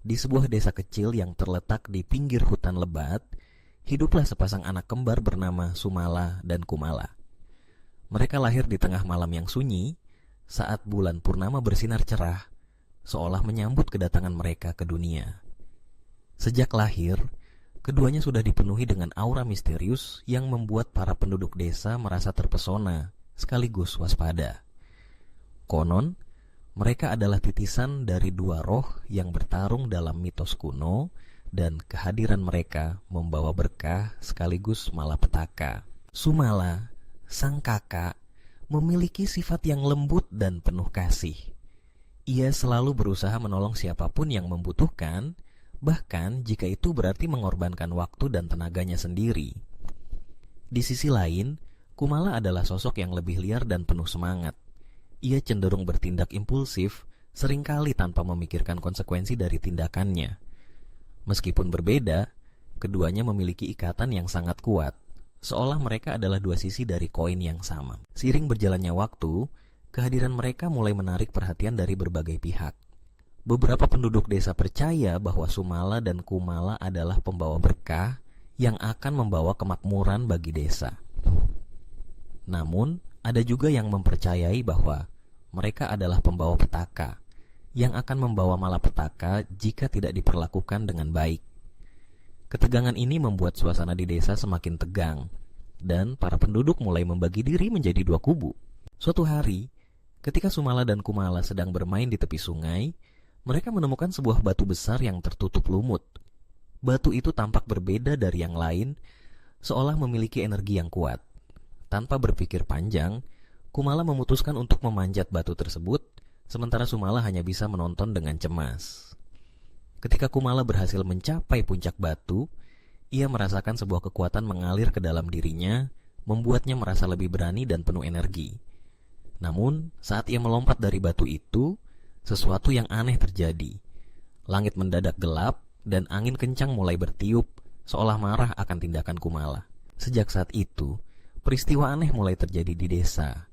Di sebuah desa kecil yang terletak di pinggir hutan lebat, hiduplah sepasang anak kembar bernama Sumala dan Kumala. Mereka lahir di tengah malam yang sunyi, saat bulan purnama bersinar cerah, seolah menyambut kedatangan mereka ke dunia. Sejak lahir, keduanya sudah dipenuhi dengan aura misterius yang membuat para penduduk desa merasa terpesona sekaligus waspada. Konon, mereka adalah titisan dari dua roh yang bertarung dalam mitos kuno, dan kehadiran mereka membawa berkah sekaligus malapetaka. Sumala, sang kakak, memiliki sifat yang lembut dan penuh kasih. Ia selalu berusaha menolong siapapun yang membutuhkan, bahkan jika itu berarti mengorbankan waktu dan tenaganya sendiri. Di sisi lain, Kumala adalah sosok yang lebih liar dan penuh semangat. Ia cenderung bertindak impulsif, seringkali tanpa memikirkan konsekuensi dari tindakannya. Meskipun berbeda, keduanya memiliki ikatan yang sangat kuat, seolah mereka adalah dua sisi dari koin yang sama. Seiring berjalannya waktu, kehadiran mereka mulai menarik perhatian dari berbagai pihak. Beberapa penduduk desa percaya bahwa Sumala dan Kumala adalah pembawa berkah yang akan membawa kemakmuran bagi desa. Namun, ada juga yang mempercayai bahwa mereka adalah pembawa petaka yang akan membawa malapetaka jika tidak diperlakukan dengan baik. Ketegangan ini membuat suasana di desa semakin tegang, dan para penduduk mulai membagi diri menjadi dua kubu. Suatu hari, ketika Sumala dan Kumala sedang bermain di tepi sungai, mereka menemukan sebuah batu besar yang tertutup lumut. Batu itu tampak berbeda dari yang lain, seolah memiliki energi yang kuat. Tanpa berpikir panjang, Kumala memutuskan untuk memanjat batu tersebut, sementara Sumala hanya bisa menonton dengan cemas. Ketika Kumala berhasil mencapai puncak batu, ia merasakan sebuah kekuatan mengalir ke dalam dirinya, membuatnya merasa lebih berani dan penuh energi. Namun, saat ia melompat dari batu itu, sesuatu yang aneh terjadi. Langit mendadak gelap, dan angin kencang mulai bertiup, seolah marah akan tindakan Kumala. Sejak saat itu, peristiwa aneh mulai terjadi di desa.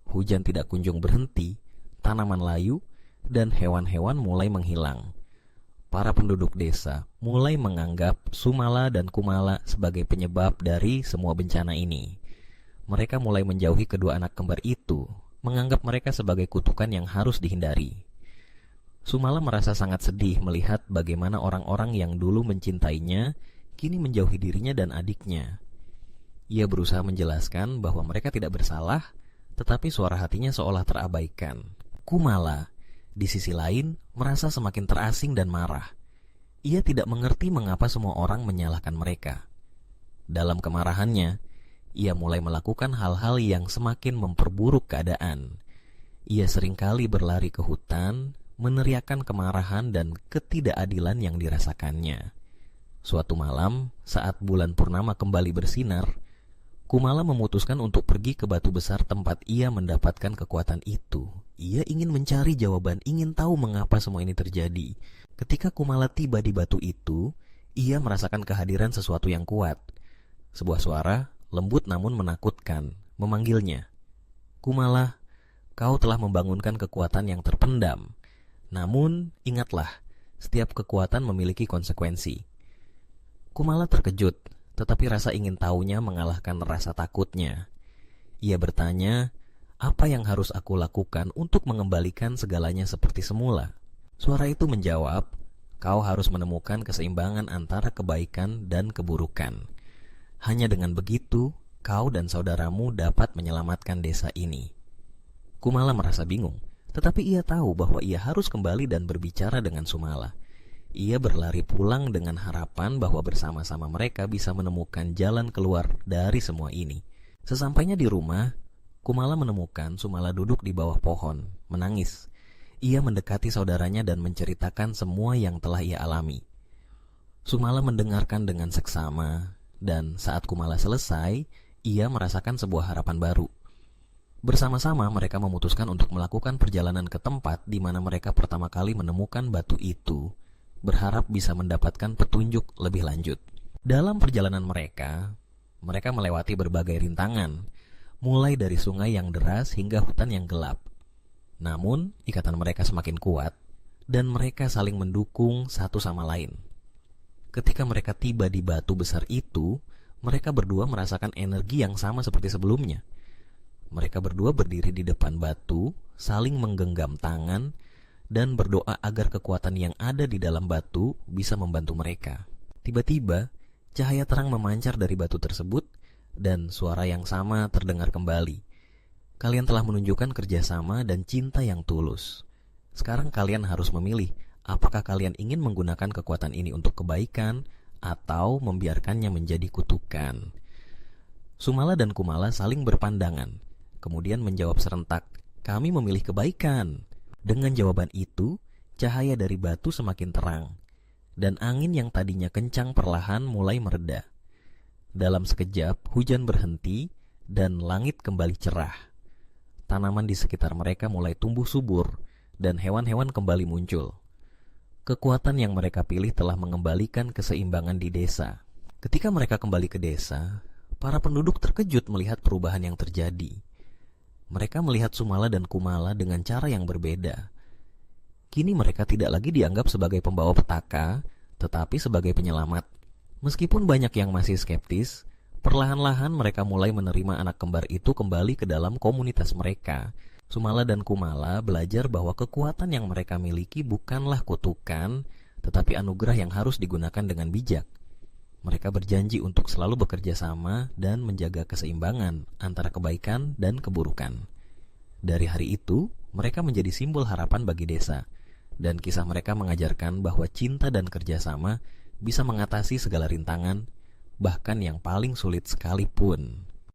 Hujan tidak kunjung berhenti, tanaman layu, dan hewan-hewan mulai menghilang. Para penduduk desa mulai menganggap Sumala dan Kumala sebagai penyebab dari semua bencana ini. Mereka mulai menjauhi kedua anak kembar itu, menganggap mereka sebagai kutukan yang harus dihindari. Sumala merasa sangat sedih melihat bagaimana orang-orang yang dulu mencintainya kini menjauhi dirinya dan adiknya. Ia berusaha menjelaskan bahwa mereka tidak bersalah, tetapi suara hatinya seolah terabaikan. Kumala, di sisi lain, merasa semakin terasing dan marah. Ia tidak mengerti mengapa semua orang menyalahkan mereka. Dalam kemarahannya, ia mulai melakukan hal-hal yang semakin memperburuk keadaan. Ia seringkali berlari ke hutan, meneriakkan kemarahan dan ketidakadilan yang dirasakannya. Suatu malam, saat bulan purnama kembali bersinar, Kumala memutuskan untuk pergi ke batu besar tempat ia mendapatkan kekuatan itu. Ia ingin mencari jawaban, ingin tahu mengapa semua ini terjadi. Ketika Kumala tiba di batu itu, ia merasakan kehadiran sesuatu yang kuat. Sebuah suara, lembut namun menakutkan, memanggilnya. Kumala, kau telah membangunkan kekuatan yang terpendam. Namun, ingatlah, setiap kekuatan memiliki konsekuensi. Kumala terkejut, tetapi rasa ingin tahunya mengalahkan rasa takutnya. Ia bertanya, apa yang harus aku lakukan untuk mengembalikan segalanya seperti semula? Suara itu menjawab, kau harus menemukan keseimbangan antara kebaikan dan keburukan. Hanya dengan begitu, kau dan saudaramu dapat menyelamatkan desa ini. Kumala merasa bingung, tetapi ia tahu bahwa ia harus kembali dan berbicara dengan Sumala. Ia berlari pulang dengan harapan bahwa bersama-sama mereka bisa menemukan jalan keluar dari semua ini. Sesampainya di rumah, Kumala menemukan Sumala duduk di bawah pohon, menangis. Ia mendekati saudaranya dan menceritakan semua yang telah ia alami. Sumala mendengarkan dengan seksama, dan saat Kumala selesai, ia merasakan sebuah harapan baru. Bersama-sama mereka memutuskan untuk melakukan perjalanan ke tempat di mana mereka pertama kali menemukan batu itu, berharap bisa mendapatkan petunjuk lebih lanjut. Dalam perjalanan mereka melewati berbagai rintangan, mulai dari sungai yang deras hingga hutan yang gelap. Namun, ikatan mereka semakin kuat, dan mereka saling mendukung satu sama lain. Ketika mereka tiba di batu besar itu, mereka berdua merasakan energi yang sama seperti sebelumnya. Mereka berdua berdiri di depan batu, saling menggenggam tangan, dan berdoa agar kekuatan yang ada di dalam batu bisa membantu mereka. Tiba-tiba, cahaya terang memancar dari batu tersebut, dan suara yang sama terdengar kembali. Kalian telah menunjukkan kerjasama dan cinta yang tulus. Sekarang kalian harus memilih, apakah kalian ingin menggunakan kekuatan ini untuk kebaikan, atau membiarkannya menjadi kutukan. Sumala dan Kumala saling berpandangan, kemudian menjawab serentak, kami memilih kebaikan. Dengan jawaban itu, cahaya dari batu semakin terang, dan angin yang tadinya kencang perlahan mulai mereda. Dalam sekejap, hujan berhenti, dan langit kembali cerah. Tanaman di sekitar mereka mulai tumbuh subur, dan hewan-hewan kembali muncul. Kekuatan yang mereka pilih telah mengembalikan keseimbangan di desa. Ketika mereka kembali ke desa, para penduduk terkejut melihat perubahan yang terjadi. Mereka melihat Sumala dan Kumala dengan cara yang berbeda. Kini mereka tidak lagi dianggap sebagai pembawa petaka, tetapi sebagai penyelamat. Meskipun banyak yang masih skeptis, perlahan-lahan mereka mulai menerima anak kembar itu kembali ke dalam komunitas mereka. Sumala dan Kumala belajar bahwa kekuatan yang mereka miliki bukanlah kutukan, tetapi anugerah yang harus digunakan dengan bijak. Mereka berjanji untuk selalu bekerja sama dan menjaga keseimbangan antara kebaikan dan keburukan. Dari hari itu, mereka menjadi simbol harapan bagi desa, dan kisah mereka mengajarkan bahwa cinta dan kerjasama bisa mengatasi segala rintangan, bahkan yang paling sulit sekalipun.